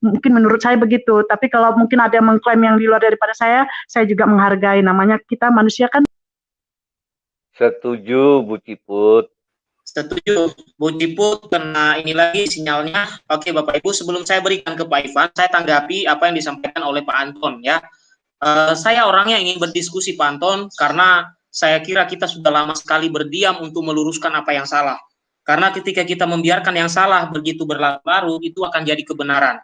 Mungkin menurut saya begitu. Tapi kalau mungkin ada yang mengklaim yang di luar daripada saya juga menghargai. Namanya kita manusia kan. Setuju, Bu Ciput. Setuju, Bu Ciput, karena ini lagi sinyalnya. Oke, Bapak Ibu, sebelum saya berikan ke Pak Ivan, saya tanggapi apa yang disampaikan oleh Pak Anton ya. Saya orangnya ingin berdiskusi Pak Anton, karena saya kira kita sudah lama sekali berdiam untuk meluruskan apa yang salah. Karena ketika kita membiarkan yang salah begitu berlarut-larut, itu akan jadi kebenaran.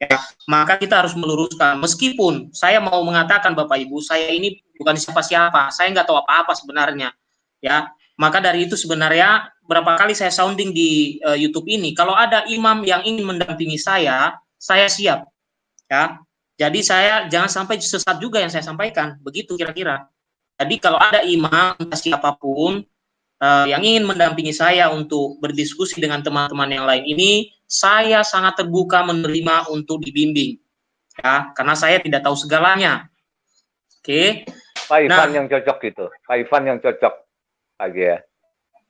Ya, maka kita harus meluruskan. Meskipun saya mau mengatakan Bapak Ibu, saya ini bukan siapa-siapa, saya nggak tahu apa-apa sebenarnya. Ya, maka dari itu sebenarnya berapa kali saya sounding di YouTube ini, kalau ada imam yang ingin mendampingi saya siap. Ya, jadi saya jangan sampai sesat juga yang saya sampaikan, begitu kira-kira. Jadi kalau ada imam entah siapapun yang ingin mendampingi saya untuk berdiskusi dengan teman-teman yang lain ini, saya sangat terbuka menerima untuk dibimbing, ya, karena saya tidak tahu segalanya. Oke. Pak Ivan yang cocok gitu, Pak Ivan yang cocok, Pak ya.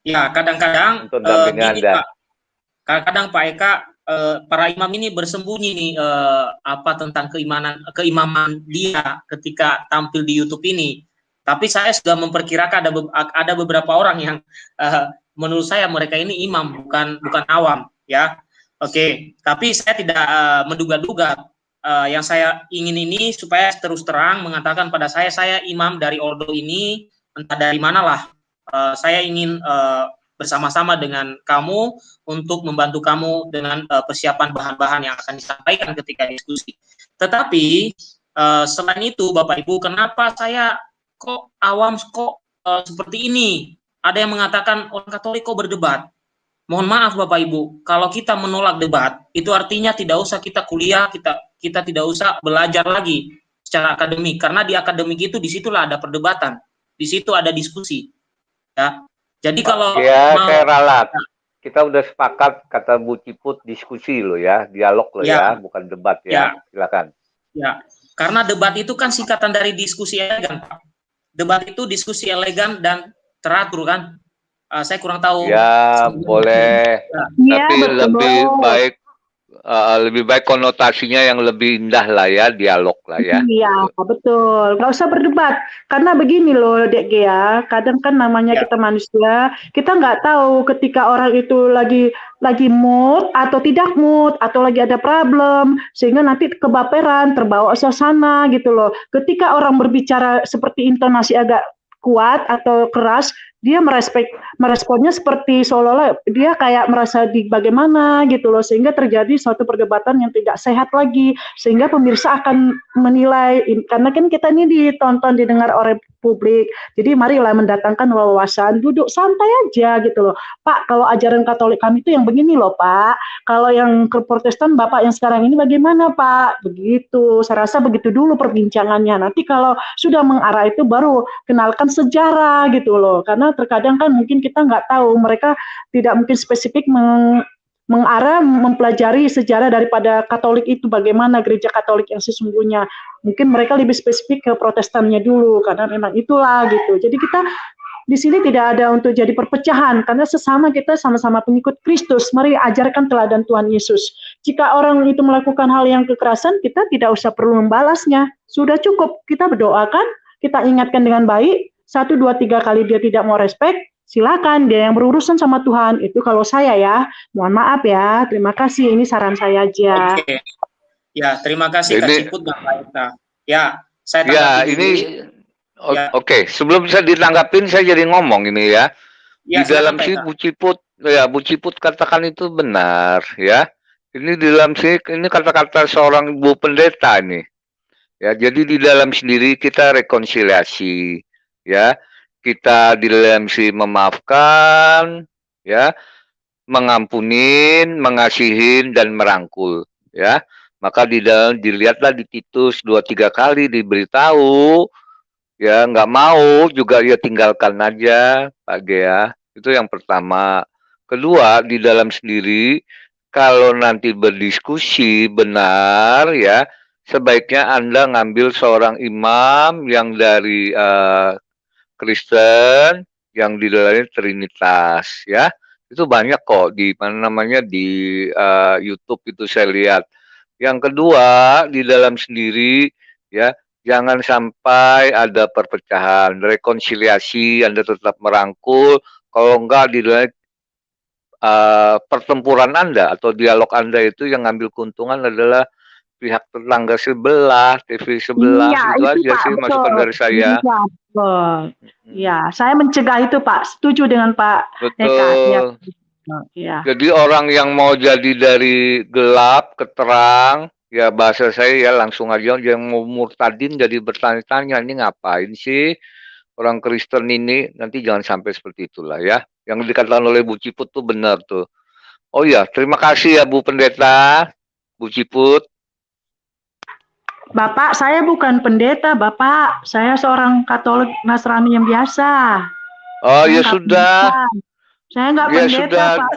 Ya, kadang-kadang untuk dampingan Anda. Kadang-kadang Pak Eka, para imam ini bersembunyi nih apa tentang keimaman dia ketika tampil di YouTube ini. Tapi saya sudah memperkirakan ada beberapa orang yang menurut saya mereka ini imam, bukan awam, ya. Oke, tapi saya tidak menduga-duga. Yang saya ingin ini supaya terus terang mengatakan pada saya imam dari ordo ini, entah dari manalah. Saya ingin bersama-sama dengan kamu untuk membantu kamu dengan persiapan bahan-bahan yang akan disampaikan ketika diskusi. Tetapi selain itu, Bapak Ibu, kenapa saya kok awam seperti ini? Ada yang mengatakan orang Katolik kok berdebat. Mohon maaf Bapak Ibu, kalau kita menolak debat, itu artinya tidak usah kita kuliah, kita tidak usah belajar lagi secara akademik, karena di akademik itu disitulah ada perdebatan, di situ ada diskusi. Ya, jadi kalau saya ralat. Kita udah sepakat, kata Bu Ciput, diskusi loh ya, dialog loh ya, bukan debat ya. Silakan. Ya, karena debat itu kan singkatan dari diskusi elegan, Pak. Debat itu diskusi elegan dan teratur kan. Saya kurang tahu. Ya, boleh. Ya. Tapi lebih baik konotasinya yang lebih indah lah ya, dialog lah ya. Iya, betul. Nggak usah berdebat. Karena begini loh, Dek Gea, kadang kan namanya kita manusia, kita nggak tahu ketika orang itu lagi mood atau tidak mood, atau lagi ada problem, sehingga nanti kebaperan, terbawa suasana gitu loh. Ketika orang berbicara seperti intonasi agak kuat atau keras, dia meresponnya seperti seolah-olah dia kayak merasa bagaimana gitu loh, sehingga terjadi suatu perdebatan yang tidak sehat lagi, sehingga pemirsa akan menilai, karena kan kita ini didengar oleh publik, jadi marilah mendatangkan wawasan, duduk santai aja gitu loh. Pak, kalau ajaran Katolik kami itu yang begini loh Pak, kalau yang ke Protestan Bapak yang sekarang ini bagaimana Pak, begitu. Saya rasa begitu dulu perbincangannya, nanti kalau sudah mengarah itu baru kenalkan sejarah gitu loh, karena terkadang kan mungkin kita nggak tahu, mereka tidak mungkin spesifik mengarah mempelajari sejarah daripada Katolik itu, bagaimana gereja Katolik yang sesungguhnya. Mungkin mereka lebih spesifik ke Protestannya dulu, karena memang itulah gitu. Jadi kita di sini tidak ada untuk jadi perpecahan, karena sesama kita sama-sama pengikut Kristus. Mari ajarkan teladan Tuhan Yesus. Jika orang itu melakukan hal yang kekerasan, kita tidak usah perlu membalasnya. Sudah cukup, kita berdoakan, kita ingatkan dengan baik, 1, 2, 3 kali dia tidak mau respect, silakan dia yang berurusan sama Tuhan. Itu kalau saya ya. Mohon maaf ya. Terima kasih. Ini saran saya aja. Oke. Ya, terima kasih Kak Ciput dan Pak Eka. Ya, saya tanggapi ini Oke. Sebelum saya ditanggapin, saya jadi ngomong ini ya. Di dalam sini Bu Ciput katakan itu benar ya. Ini di dalam sini ini kata-kata seorang ibu pendeta nih. Ya, jadi di dalam sendiri kita rekonsiliasi ya. Kita di dalam sini memaafkan ya, mengampunin, mengasihin dan merangkul ya. Maka di dalam dilihatlah di Titus 2-3 kali diberitahu ya, nggak mau juga ya tinggalkan aja Pak Gea. Itu yang pertama. Kedua, di dalam sendiri kalau nanti berdiskusi benar ya, sebaiknya Anda ngambil seorang imam yang dari Kristen, yang di dalamnya Trinitas ya. Itu banyak kok di mana namanya di YouTube itu saya lihat. Yang kedua, di dalam sendiri, ya, jangan sampai ada perpecahan, rekonsiliasi, Anda tetap merangkul, kalau enggak di dalam pertempuran Anda atau dialog Anda itu yang ngambil keuntungan adalah pihak tetangga sebelah, TV sebelah, Iya, itu itu aja Pak, sih betul. masukan dari saya. Iya, betul. Mhm. Ya, saya mencegah itu Pak. Setuju dengan Pak Eka. Ya, Betul. ya. Jadi orang yang mau jadi dari gelap ke terang, ya bahasa saya ya langsung aja yang mau murtadin jadi bertanya-tanya, ini ngapain sih orang Kristen ini? Nanti jangan sampai seperti itulah ya. Yang dikatakan oleh Bu Ciput tuh benar tuh. Oh ya, terima kasih ya Bu Pendeta, Bu Ciput. Bapak, saya bukan pendeta, Bapak. Saya seorang Katolik Nasrani yang biasa. Oh Saya ya nggak sudah, pendeta. Saya nggak ya pendeta, sudah. Pak.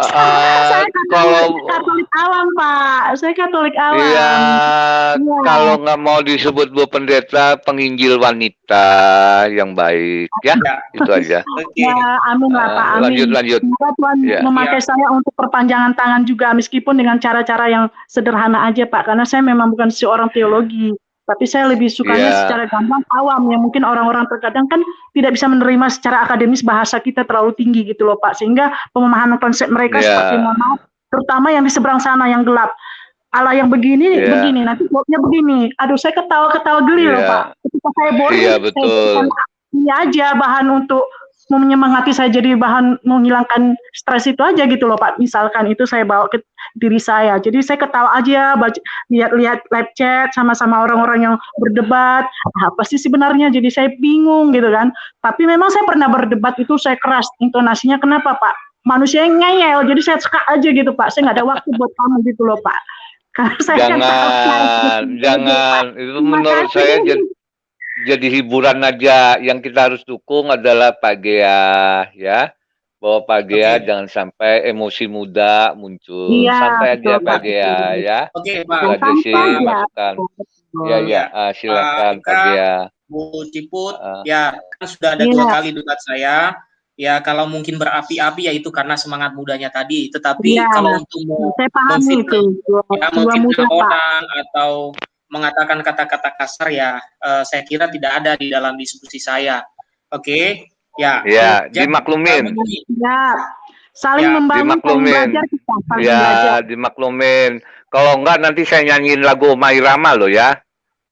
Saya Kalau Katolik awam, Pak. Saya Katolik iya, awam. Iya. kalau nggak mau disebut Bu Pendeta, penginjil wanita yang baik ya, Ya, itu aja. oke. Ya, amin lah Pak, amin. Lanjut. Semoga Tuhan Ya. memakai saya untuk perpanjangan tangan juga, meskipun dengan cara-cara yang sederhana aja Pak, karena saya memang bukan seorang teologi, tapi saya lebih sukanya Iya. secara gampang awam, yang mungkin orang-orang terkadang kan tidak bisa menerima secara akademis bahasa kita terlalu tinggi gitu loh Pak, sehingga pemahaman konsep mereka Iya. seperti mohon maaf, terutama yang di seberang sana yang gelap. Allah yang begini, Iya. begini, nanti jawabnya begini. Aduh, saya ketawa-ketawa geli loh Iya. Pak. Ketika saya boring, Iya, saya betul. jadikan ini aja bahan untuk menyemangati saya, jadi bahan menghilangkan stres itu aja gitu loh Pak. Misalkan itu saya bawa ke diri saya. Jadi saya ketawa aja, lihat-lihat live chat sama-sama orang-orang yang berdebat. Apa sih sebenarnya? Jadi saya bingung gitu kan. Tapi memang saya pernah berdebat itu saya keras intonasinya. Kenapa Pak? Manusia yang ngeyel, jadi saya suka aja gitu Pak. Saya nggak ada waktu buat kamu gitu loh Pak. Karena saya kan Jangan. Itu menurut saya jadi hiburan aja. Yang kita harus dukung adalah Pak Gea, ya. Bahwa Pak Gea jangan sampai emosi muda muncul. Iya, Santai aja betul, Pak Gea, ya. Oke, Itu Pak. aja sih masukan. Ya, silakan Pak Gea. Bu Ciput, ya kan sudah ada 2 kali debat saya. Ya kalau mungkin berapi-api ya itu karena semangat mudanya tadi. Tetapi kalau untuk memfitnah orang atau mengatakan kata-kata kasar ya, saya kira tidak ada di dalam diskusi saya. Oke, ya. Ya, dimaklumin. Ya, saling membangun, saling belajar kita. Ya, dimaklumin. Kalau enggak nanti saya nyanyiin lagu Oma Irama loh ya.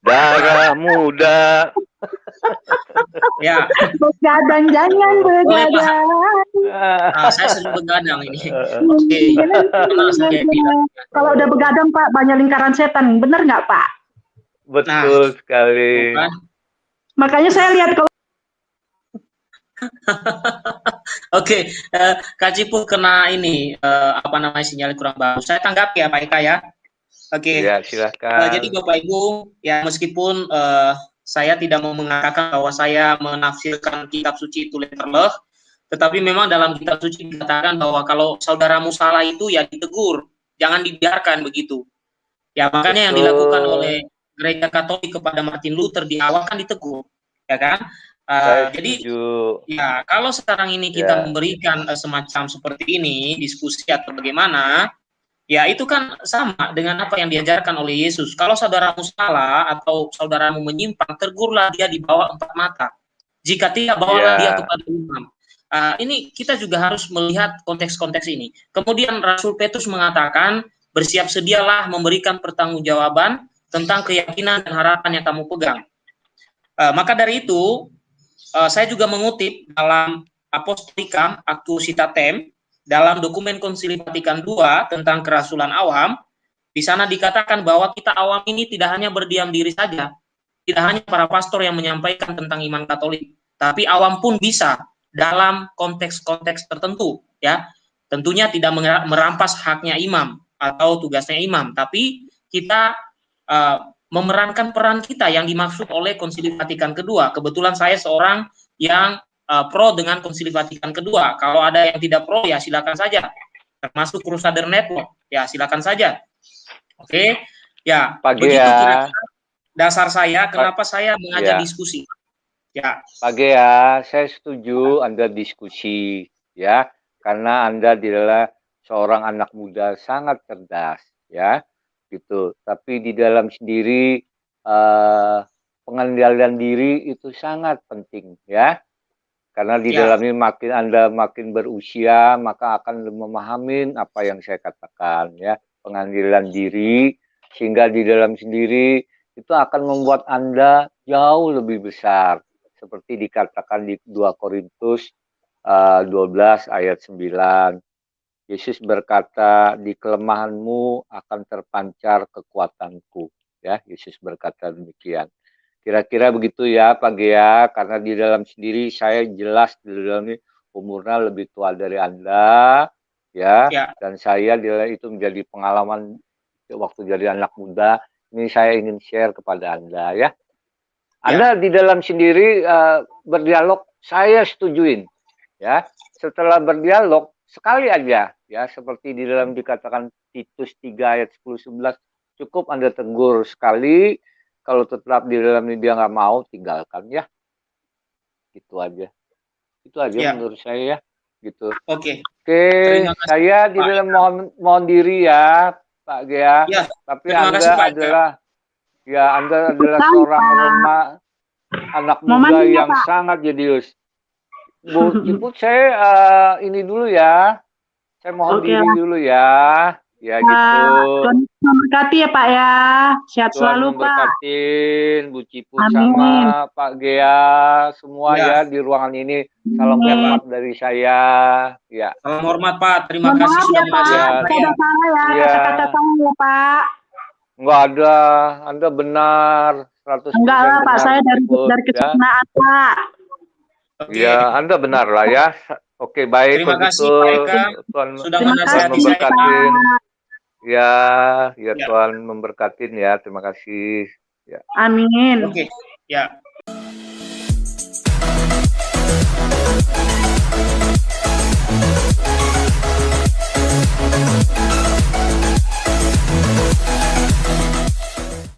Darah muda. Ya. Begadang, jangan begadang. Saya sering begadang ini. Kalau udah begadang Pak, banyak lingkaran setan. Bener nggak Pak? Betul sekali. Bukan? Makanya saya lihat kalau Oke, Kak Ciput kena ini apa namanya sinyal kurang bagus. Saya tanggapi ya Pak Eka ya. Oke. Ya, silakan. Jadi Bapak Ibu, ya meskipun saya tidak mau mengatakan bahwa saya menafsirkan kitab suci itu letterless, tetapi memang dalam kitab suci dikatakan bahwa kalau saudaramu salah itu ya ditegur, jangan dibiarkan begitu. Ya makanya yang dilakukan oleh Gereja Katolik kepada Martin Luther di awal kan ditegur, ya kan? Jadi ya kalau sekarang ini kita memberikan semacam seperti ini diskusi atau bagaimana, ya itu kan sama dengan apa yang diajarkan oleh Yesus. Kalau saudaramu salah atau saudaramu menyimpang, tegurlah dia di bawah 4 mata. Jika tidak, bawalah dia kepada imam. Ini kita juga harus melihat konteks-konteks ini. Kemudian Rasul Petrus mengatakan, bersiap sedialah memberikan pertanggungjawaban tentang keyakinan dan harapan yang kamu pegang. Maka dari itu, saya juga mengutip dalam Apostolicam Actuositatem, dalam dokumen Konsili Vatikan II tentang kerasulan awam, di sana dikatakan bahwa kita awam ini tidak hanya berdiam diri saja, tidak hanya para pastor yang menyampaikan tentang iman Katolik, tapi awam pun bisa dalam konteks-konteks tertentu, ya. Tentunya tidak merampas haknya imam atau tugasnya imam, tapi kita memerankan peran kita yang dimaksud oleh Konsili Vatikan II. Kebetulan saya seorang yang pro dengan Konsili Vatikan II. Kalau ada yang tidak pro ya silakan saja. Termasuk Crusader Network ya silakan saja. Oke, ya begitu kira-kira dasar saya kenapa saya mengajak diskusi. Ya. Pak Gea, saya setuju Anda diskusi ya, karena Anda adalah seorang anak muda sangat cerdas ya, gitu. Tapi di dalam sendiri pengendalian diri itu sangat penting, ya. Karena di Ya. dalam ini Anda makin berusia, maka akan memahami apa yang saya katakan, ya. Pengendalian diri, sehingga di dalam sendiri itu akan membuat Anda jauh lebih besar. Seperti dikatakan di 2 Korintus 12 ayat 9. Yesus berkata, di kelemahanmu akan terpancar kekuatanku. Ya, Yesus berkata demikian. Kira-kira begitu ya Pak Gea, karena di dalam sendiri saya jelas di dalam ini umurnya lebih tua dari Anda, ya, dan saya itu menjadi pengalaman waktu jadi anak muda. Ini saya ingin share kepada Anda, ya. Anda di dalam sendiri berdialog, saya setujuin, ya. Setelah berdialog sekali aja, ya, seperti di dalam dikatakan Titus 3 ayat 10-11, cukup Anda tegur sekali. Kalau tetap di dalam ini dia nggak mau, tinggalkan, ya. Gitu aja. Itu aja menurut saya, ya. Gitu. Oke. Saya di dalam mohon diri ya, Pak Gea. Ya, tapi Anda adalah seorang anak muda yang sangat jenius. Bu Ciput, saya ini dulu ya. Saya mohon diri dulu ya. Ya, gitu. Tuhan memberkati ya Pak ya. Sehat selalu Pak. Tuhan memberkatin Bu Ciput sama Pak Gea semua ya di ruangan ini. Salam hormat dari saya. Ya. Salam hormat Pak. Terima kasih sudah mengajak saya. Kata-kata saya ya Pak. Enggak ada. Anda benar. 100% enggak lah Pak. Saya dari kesempurnaan Pak. Ya, Anda benar lah ya. Oke, baik. Terima kasih Pak Eka. Tuhan sudah menasihati memberkatin. Ya, Tuhan memberkatin ya. Terima kasih. Ya. Amin. Oke, ya.